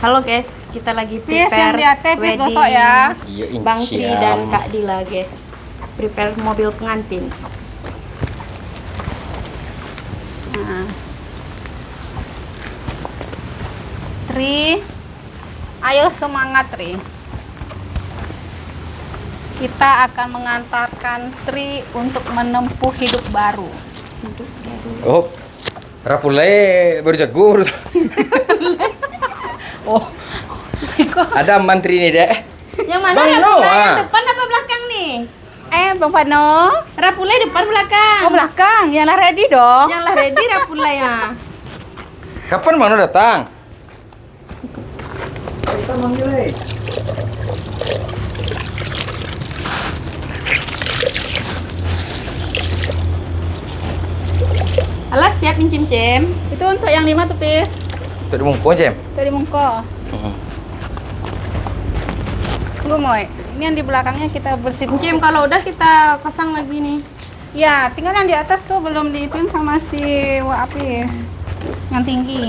Halo guys, kita lagi Yes, yang prepare di atas, please wedding gosok ya. Iya, Bang Tri Inciam. dan Kak Dila guys. Prepare mobil pengantin. Nah. Tri, ayo semangat Tri. Kita akan mengantarkan Tri untuk menempuh hidup baru. Oh, rapulai baru jago. Oh, Ada mantri nih deh. Yang mana Bang Rapulai? Noah. Yang depan apa belakang nih? Bang Pano, Rapulai depan belakang. oh belakang, yang lah ready dong. Yang lah ready Rapulai ya. Kapan Mano datang? Kita manggil. Alah siap cim-cim. Itu untuk yang 5 tuh, Pis. Untuk dimungkuk aja. Dari mungko. Tunggu, Moy. Ini yang di belakangnya kita bersihkan. Cim kalau udah kita pasang lagi nih. Ya, tinggal yang di atas tuh belum diituin sama si Apis. Yang tinggi.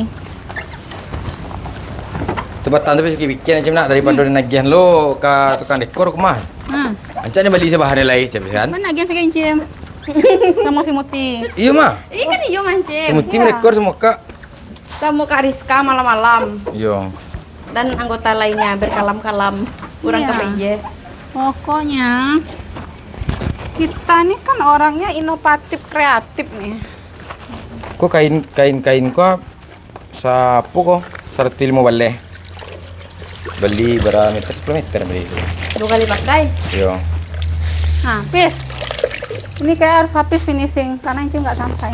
Coba tante bisa bikin aja nak daripada nagihan lo ke tukang dekor kemah. Ancaknya beli sebahan lain kan? Mana lagi yang sekincim? Sama si Muti. Iya mah. Kan iyo mancim. Semuti Iya. rekor semua kak. Sama Kak Rizka malam-malam Iya. dan anggota lainnya berkalam-kalam. Kurang Iya. kemeje. Pokoknya kita nih kan orangnya inovatif, kreatif nih. Kok kain kok sapu kok 105 baleh. Beli berapa meter? 10 meter beli. 2 kali pakai. Iya. Nah, Pis. Ini kayak harus habis finishing karena Incim nggak sampai.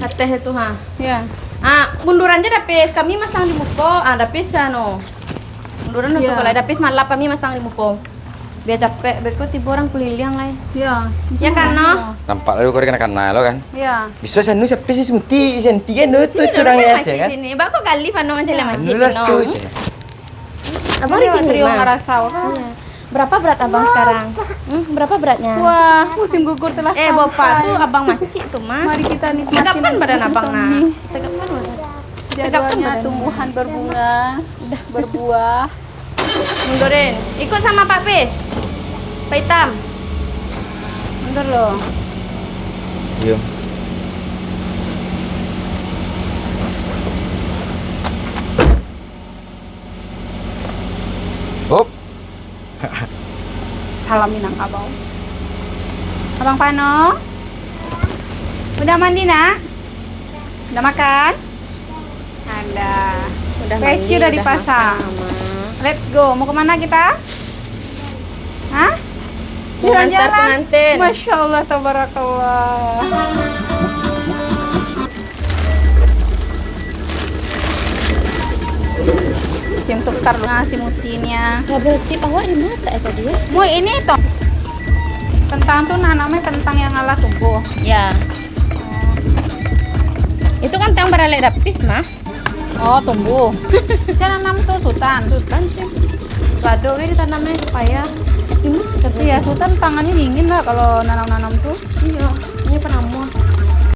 Hateh itu ha. Iya. Munduran aja dapis. Kami masang di muko. Dapis no. Munduran untuk Iya. kalau dapis malap kami masang di muko. Biar capek, beko tiba orang kuliliang lain. Iya. Ya kan no? Nampak lalu kau kena lo kan? Iya. Bisa sanu siapa sih semuti senti kan nutut surang ya kan? Sini, bako kali pano aja lah mancing. Nulas tuh. Abang Ini rating trio 5. ngerasau. Berapa berat abang sekarang? Berapa beratnya? Wah, musim gugur telah sampai. Bapak tuh abang mancik tuh mah. Mari kita nikmati. Tegapan badan musim abang nah. semi. Tegapan badan. Jadwalnya tumbuhan berbunga, berbuah. Mundurin. Ikut sama Pak Pis. Pak Hitam. Bentar loh. Iya. Hop. Salam Minangkabau. Abang Pano, udah mandi nak? Udah makan? Ada. Udah Peci mandi, udah dipasang. makan, Mama. Let's go. Mau kemana kita? Hah? Mau ngantar pengantin. Masya Allah, tabarakallah. Tim tukar ngasih mutinya. Berarti awak di mata ya tadi ya? Mau ini toh. Kentang tuh namanya kentang yang ala tumbuh. Ya. Itu kan yang beralek dapis mah. Oh, tumbuh. Saya nanam tuh sultan. Sultan sih. Lado ini ditanamnya supaya Iya, sultan tangannya dingin lah kalau nanam-nanam tuh. Iya, ini penamua.